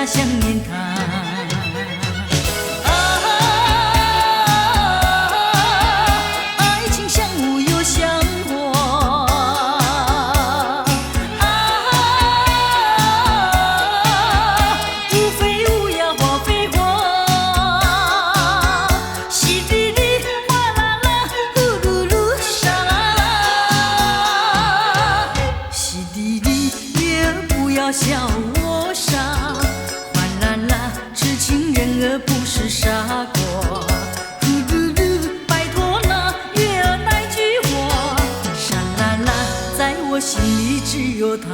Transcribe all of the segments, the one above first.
想念他。爱情像雾又像火，无非无呀花非花，淅沥沥哗啦啦，呼噜噜沙啦啦，淅沥沥也不要笑我傻。痴情人儿不是傻瓜，呼噜噜，拜托那月儿那句话，沙啦啦，在我心里只有他。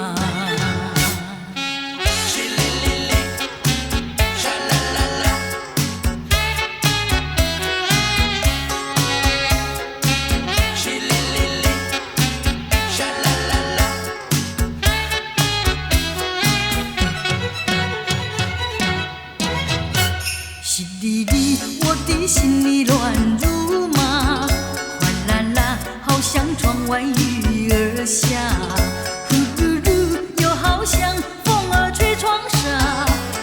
淅沥沥，我的心里乱如麻，哗啦啦，好像窗外雨儿下，呼噜噜，又好像风儿吹窗纱，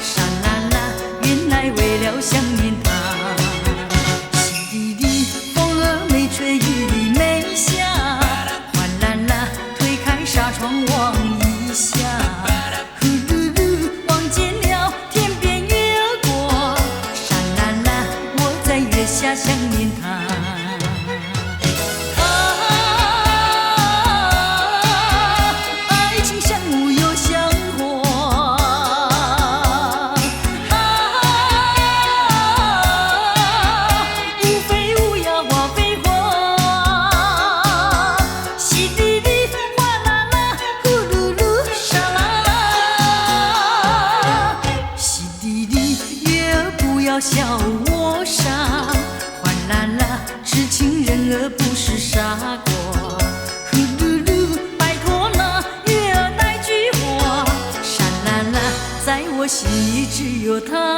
沙啦啦，原来为了想念他。淅沥沥，风儿没吹，雨没下，哗啦啦，推开纱窗望一下。下想念他，爱情像雾又像火，无非无呀花非花，淅沥沥哗啦啦，呼噜噜沙啦啦，淅沥沥月儿不要笑我傻。啦啦，痴情人儿不是傻瓜，呼噜噜，拜托那月儿那句话，沙啦啦，在我心里只有他。